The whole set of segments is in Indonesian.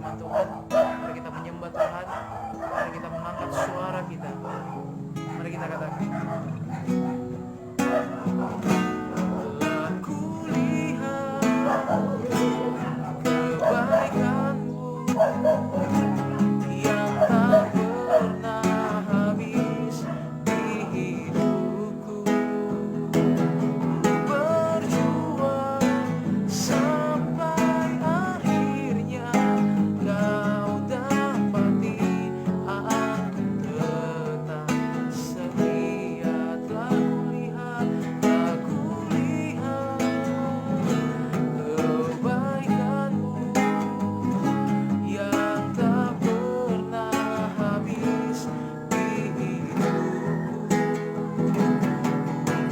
firman Tuhan. Mari kita menyembah Tuhan. Mari kita mengangkat suara kita. Mari kita katakan, telah kulihat kebaikan-Mu yang tak pernah habis di hidupku. Berjuang sampai akhirnya Kau dapati aku tetap setia. Telah kulihat kebaikan-Mu yang tak pernah habis di hidupku.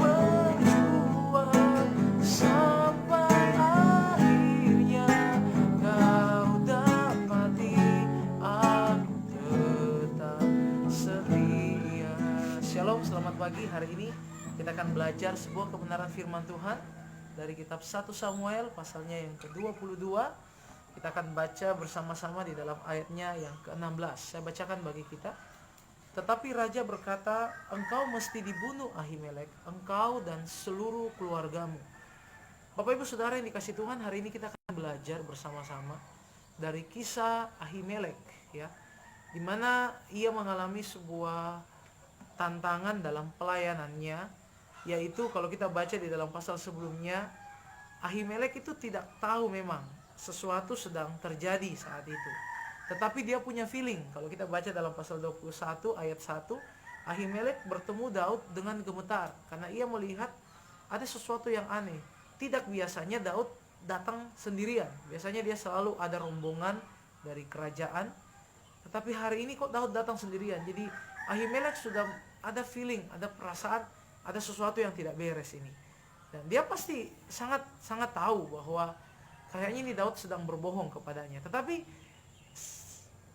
Berjuang sampai akhirnya Kau dapati aku tetap setia. Shalom, selamat pagi. Hari ini kita akan belajar sebuah kebenaran firman Tuhan dari kitab 1 Samuel pasalnya yang ke-22. Kita akan baca bersama-sama di dalam ayatnya yang ke-16. Saya bacakan bagi kita. Tetapi raja berkata, engkau mesti dibunuh Ahimelek, engkau dan seluruh keluargamu. Bapak Ibu Saudara yang dikasihi Tuhan, hari ini kita akan belajar bersama-sama dari kisah Ahimelek, ya, di mana ia mengalami sebuah tantangan dalam pelayanannya, yaitu kalau kita baca di dalam pasal sebelumnya, Ahimelek itu tidak tahu memang sesuatu sedang terjadi saat itu. Tetapi dia punya feeling. Kalau kita baca dalam pasal 21 ayat 1, Ahimelek bertemu Daud dengan gemetar karena ia melihat ada sesuatu yang aneh. Tidak biasanya Daud datang sendirian. Biasanya dia selalu ada rombongan dari kerajaan. Tetapi hari ini kok Daud datang sendirian. Jadi Ahimelek sudah ada feeling, ada perasaan, ada sesuatu yang tidak beres ini. Dan dia pasti sangat tahu bahwa kayaknya ini Daud sedang berbohong kepadanya. Tetapi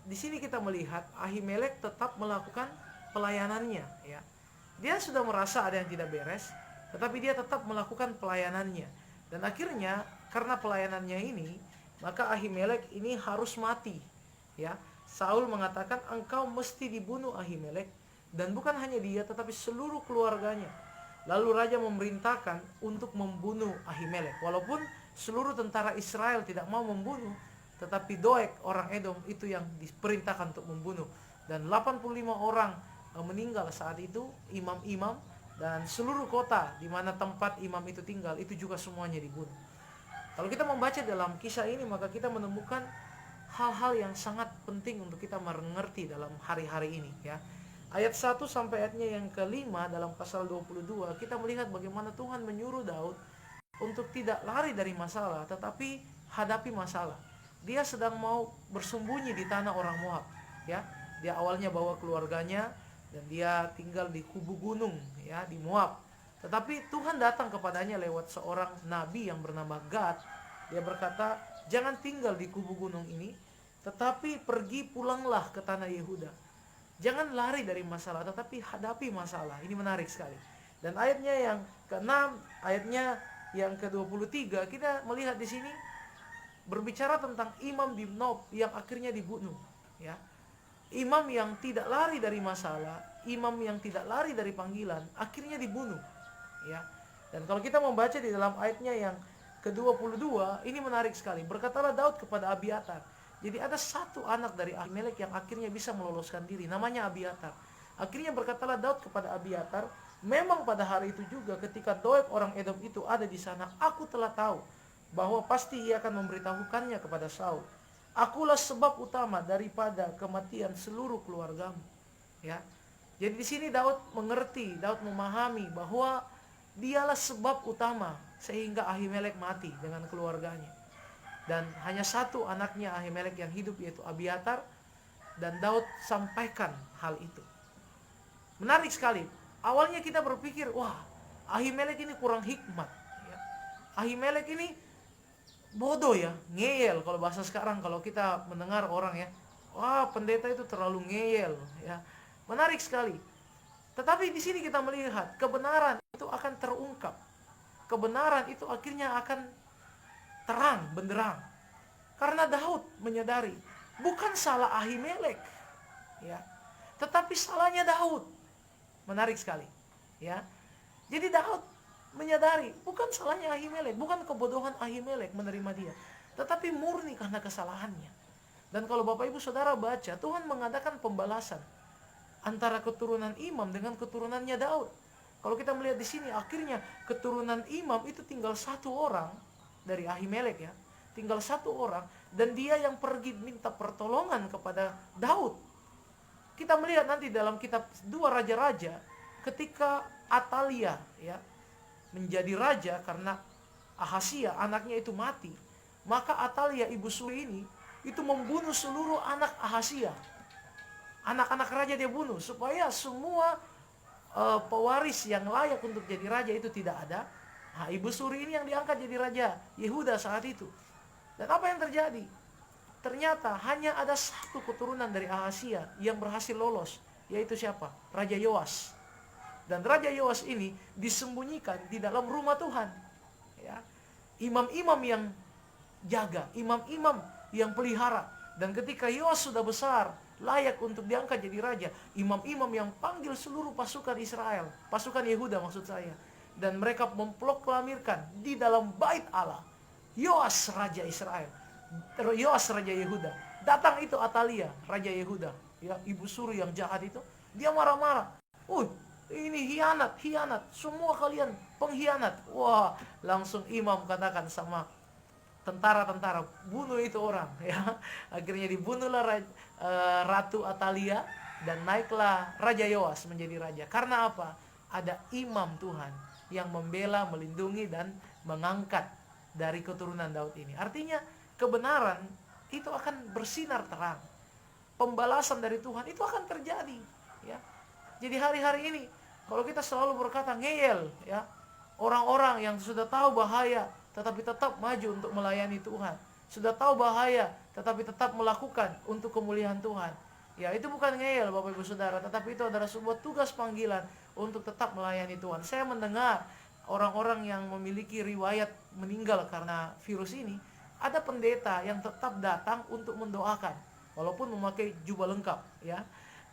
di sini kita melihat Ahimelek tetap melakukan pelayanannya, ya. Dia sudah merasa ada yang tidak beres, tetapi dia tetap melakukan pelayanannya. Dan akhirnya karena pelayanannya ini, maka Ahimelek ini harus mati, ya. Saul mengatakan, engkau mesti dibunuh Ahimelek, dan bukan hanya dia tetapi seluruh keluarganya. Lalu raja memerintahkan untuk membunuh Ahimelek. Walaupun seluruh tentara Israel tidak mau membunuh, tetapi Doeg orang Edom itu yang diperintahkan untuk membunuh. Dan 85 orang meninggal saat itu, imam-imam, dan seluruh kota di mana tempat imam itu tinggal itu juga semuanya dibunuh. Kalau kita membaca dalam kisah ini, maka kita menemukan hal-hal yang sangat penting untuk kita mengerti dalam hari-hari ini, ya. Ayat 1 sampai ayatnya yang ke-5 dalam pasal 22, kita melihat bagaimana Tuhan menyuruh Daud untuk tidak lari dari masalah, tetapi hadapi masalah. Dia sedang mau bersembunyi di tanah orang Moab, ya. Dia awalnya bawa keluarganya dan dia tinggal di kubu gunung, ya, di Moab. Tetapi Tuhan datang kepadanya lewat seorang nabi yang bernama Gad. Dia berkata, jangan tinggal di kubu gunung ini, tetapi pergi pulanglah ke tanah Yehuda. Jangan lari dari masalah, tetapi hadapi masalah. Ini menarik sekali. Dan ayatnya yang ke-6, ayatnya yang ke-23, kita melihat di sini berbicara tentang imam di Nob yang akhirnya dibunuh, ya. Imam yang tidak lari dari masalah, imam yang tidak lari dari panggilan, akhirnya dibunuh, ya. Dan kalau kita membaca di dalam ayatnya yang ke-22, ini menarik sekali. Berkatalah Daud kepada Abiatar. Jadi ada satu anak dari Ahimelek yang akhirnya bisa meloloskan diri, namanya Abiatar. Akhirnya berkatalah Daud kepada Abiatar, memang pada hari itu juga ketika Doeg orang Edom itu ada di sana, aku telah tahu bahwa pasti ia akan memberitahukannya kepada Saul. Akulah sebab utama daripada kematian seluruh keluargamu, ya. Jadi di sini Daud mengerti, Daud memahami bahwa dialah sebab utama sehingga Ahimelek mati dengan keluarganya. Dan hanya satu anaknya Ahimelek yang hidup, yaitu Abiatar, dan Daud sampaikan hal itu. Menarik sekali. Awalnya kita berpikir, wah, Ahimelek ini kurang hikmat, ya. Ahimelek ini bodoh, ya, ngeyel kalau bahasa sekarang. Kalau kita mendengar orang, ya, wah, pendeta itu terlalu ngeyel, ya. Menarik sekali. Tetapi di sini kita melihat kebenaran itu akan terungkap. Kebenaran itu akhirnya akan terang benderang. Karena Daud menyadari Bukan salah Ahimelek, ya, tetapi salahnya Daud. Menarik sekali, ya. Jadi Daud menyadari bukan salahnya Ahimelek, bukan kebodohan Ahimelek menerima dia, tetapi murni karena kesalahannya. Dan kalau Bapak Ibu Saudara baca, Tuhan mengadakan pembalasan antara keturunan Imam dengan keturunannya Daud. Kalau kita melihat di sini, akhirnya keturunan Imam itu tinggal satu orang dari Ahimelek, ya, tinggal satu orang, dan dia yang pergi minta pertolongan kepada Daud. Kita melihat nanti dalam kitab 2 Raja-Raja, ketika Atalia, ya, menjadi raja karena Ahasia anaknya itu mati, maka Atalia ibu suri ini itu membunuh seluruh anak Ahasia. Anak-anak raja dia bunuh supaya semua pewaris yang layak untuk jadi raja itu tidak ada. Nah, ibu suri ini yang diangkat jadi raja Yehuda saat itu. Dan apa yang terjadi? Ternyata hanya ada satu keturunan dari Ahasia yang berhasil lolos, yaitu siapa? Raja Yoas. Dan Raja Yoas ini disembunyikan di dalam rumah Tuhan, ya. Imam-imam yang jaga, imam-imam yang pelihara. Dan ketika Yoas sudah besar, layak untuk diangkat jadi raja, imam-imam yang panggil seluruh pasukan Israel, pasukan Yehuda maksud saya, dan mereka memproklamirkan di dalam bait Allah, Yoas raja Israel, Yoas raja Yehuda. Datang itu Atalia raja Yehuda, ya, ibu suri yang jahat itu. Dia marah-marah, ini hianat, semua kalian pengkhianat. Wah, langsung imam katakan sama tentara-tentara, bunuh itu orang, ya. Akhirnya dibunuhlah Ratu Atalia, dan naiklah Raja Yoas menjadi raja. Karena apa? Ada imam Tuhan yang membela, melindungi, dan mengangkat dari keturunan Daud ini. Artinya kebenaran itu akan bersinar terang. Pembalasan dari Tuhan itu akan terjadi, ya. Jadi hari-hari ini kalau kita selalu berkata ngeyel, ya, orang-orang yang sudah tahu bahaya tetapi tetap maju untuk melayani Tuhan, sudah tahu bahaya tetapi tetap melakukan untuk kemuliaan Tuhan, ya, itu bukan ngeyel Bapak Ibu Saudara, tetapi itu adalah sebuah tugas panggilan untuk tetap melayani Tuhan. Saya mendengar orang-orang yang memiliki riwayat meninggal karena virus ini, ada pendeta yang tetap datang untuk mendoakan walaupun memakai jubah lengkap, ya.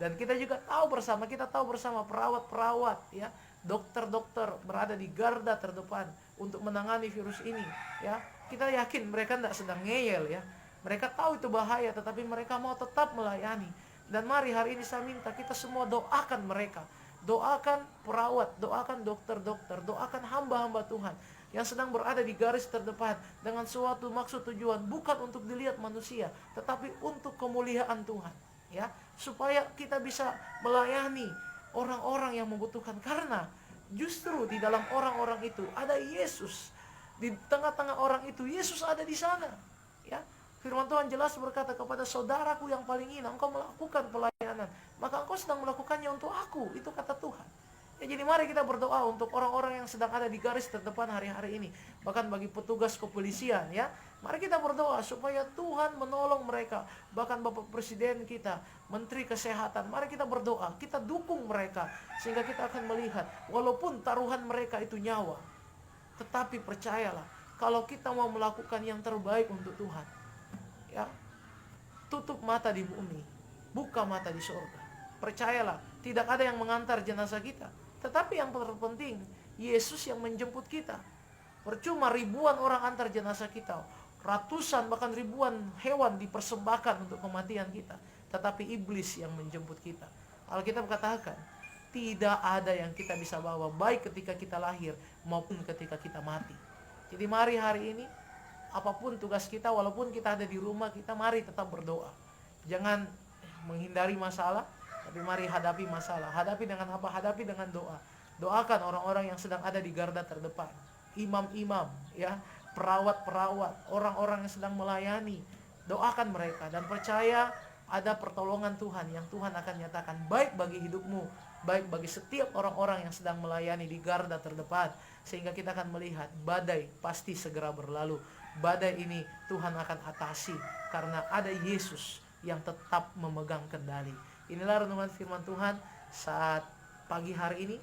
Dan kita juga tahu bersama perawat-perawat, ya, dokter-dokter berada di garda terdepan untuk menangani virus ini, ya. Kita yakin mereka tidak sedang ngeyel, ya. Mereka tahu itu bahaya, tetapi mereka mau tetap melayani. Dan mari hari ini saya minta kita semua doakan mereka, doakan perawat, doakan dokter-dokter, doakan hamba-hamba Tuhan yang sedang berada di garis terdepan dengan suatu maksud tujuan, bukan untuk dilihat manusia, tetapi untuk kemuliaan Tuhan, ya, supaya kita bisa melayani orang-orang yang membutuhkan. Karena justru di dalam orang-orang itu ada Yesus. Di tengah-tengah orang itu Yesus ada di sana, ya. Firman Tuhan jelas berkata kepada saudaraku yang paling hina, engkau melakukan pelayanan, maka engkau sedang melakukannya untuk aku. Itu kata Tuhan, ya. Jadi mari kita berdoa untuk orang-orang yang sedang ada di garis terdepan hari-hari ini. Bahkan bagi petugas kepolisian, ya, mari kita berdoa supaya Tuhan menolong mereka. Bahkan Bapak Presiden kita, Menteri Kesehatan, mari kita berdoa, kita dukung mereka, sehingga kita akan melihat walaupun taruhan mereka itu nyawa, tetapi percayalah, kalau kita mau melakukan yang terbaik untuk Tuhan, ya, tutup mata di bumi, buka mata di surga. Percayalah, tidak ada yang mengantar jenazah kita, tetapi yang terpenting Yesus yang menjemput kita. Percuma ribuan orang antar jenazah kita, ratusan bahkan ribuan hewan dipersembahkan untuk kematian kita, tetapi iblis yang menjemput kita. Alkitab katakan, tidak ada yang kita bisa bawa, baik ketika kita lahir maupun ketika kita mati. Jadi mari hari ini, apapun tugas kita, walaupun kita ada di rumah kita, mari tetap berdoa. Jangan menghindari masalah, tapi mari hadapi masalah. Hadapi dengan apa? Hadapi dengan doa. Doakan orang-orang yang sedang ada di garda terdepan, imam-imam, ya, perawat-perawat, orang-orang yang sedang melayani. Doakan mereka dan percaya ada pertolongan Tuhan yang Tuhan akan nyatakan, baik bagi hidupmu, baik bagi setiap orang-orang yang sedang melayani di garda terdepan. Sehingga kita akan melihat badai pasti segera berlalu. Badai ini Tuhan akan atasi karena ada Yesus yang tetap memegang kendali. Inilah renungan firman Tuhan saat pagi hari ini.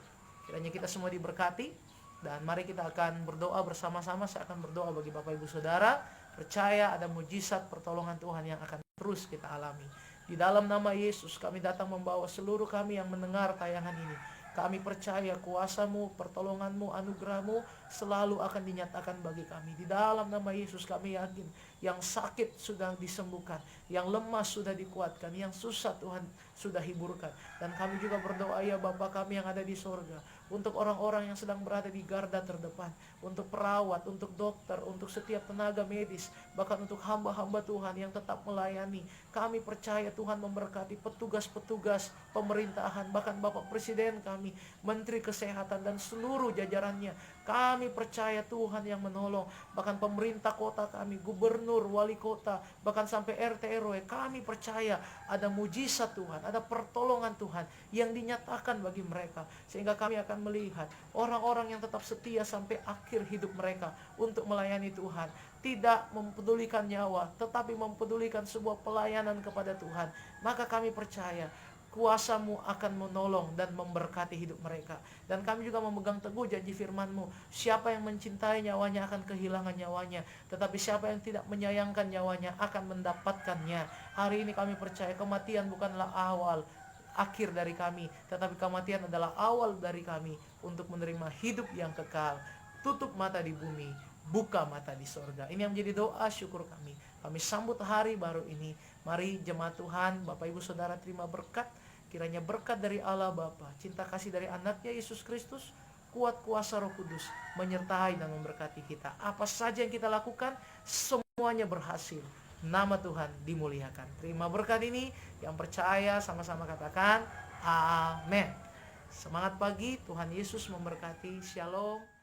Kiranya kita semua diberkati, dan mari kita akan berdoa bersama-sama. Saya akan berdoa bagi Bapak Ibu Saudara, percaya ada mujizat pertolongan Tuhan yang akan terus terus kita alami. Di dalam nama Yesus kami datang membawa seluruh kami yang mendengar tayangan ini. Kami percaya kuasa-Mu, pertolongan-Mu, anugerah-Mu selalu akan dinyatakan bagi kami. Di dalam nama Yesus kami yakin yang sakit sudah disembuhkan, yang lemah sudah dikuatkan, yang susah Tuhan sudah hiburkan. Dan kami juga berdoa ya Bapa kami yang ada di sorga, untuk orang-orang yang sedang berada di garda terdepan, untuk perawat, untuk dokter, untuk setiap tenaga medis, bahkan untuk hamba-hamba Tuhan yang tetap melayani. Kami percaya Tuhan memberkati petugas-petugas pemerintahan, bahkan Bapak Presiden kami, Menteri Kesehatan dan seluruh jajarannya. Kami percaya Tuhan yang menolong, bahkan pemerintah kota kami, gubernur, wali kota, bahkan sampai RT RW. Kami percaya ada mujizat Tuhan, ada pertolongan Tuhan yang dinyatakan bagi mereka, sehingga kami akan melihat orang-orang yang tetap setia sampai akhir hidup mereka untuk melayani Tuhan, tidak mempedulikan nyawa, tetapi mempedulikan sebuah pelayanan kepada Tuhan. Maka kami percaya kuasa-Mu akan menolong dan memberkati hidup mereka. Dan kami juga memegang teguh janji firman-Mu, siapa yang mencintai nyawanya akan kehilangan nyawanya, tetapi siapa yang tidak menyayangkan nyawanya akan mendapatkannya. Hari ini kami percaya kematian bukanlah akhir dari kami, tetapi kematian adalah awal dari kami untuk menerima hidup yang kekal. Tutup mata di bumi, buka mata di sorga. Ini yang menjadi doa syukur kami. Kami sambut hari baru ini. Mari jemaat Tuhan, Bapak Ibu Saudara terima berkat. Kiranya berkat dari Allah Bapa, cinta kasih dari anaknya Yesus Kristus, kuat kuasa Roh Kudus menyertai dan memberkati kita. Apa saja yang kita lakukan, semuanya berhasil. Nama Tuhan dimuliakan. Terima berkat ini, yang percaya sama-sama katakan amin. Semangat pagi, Tuhan Yesus memberkati. Shalom.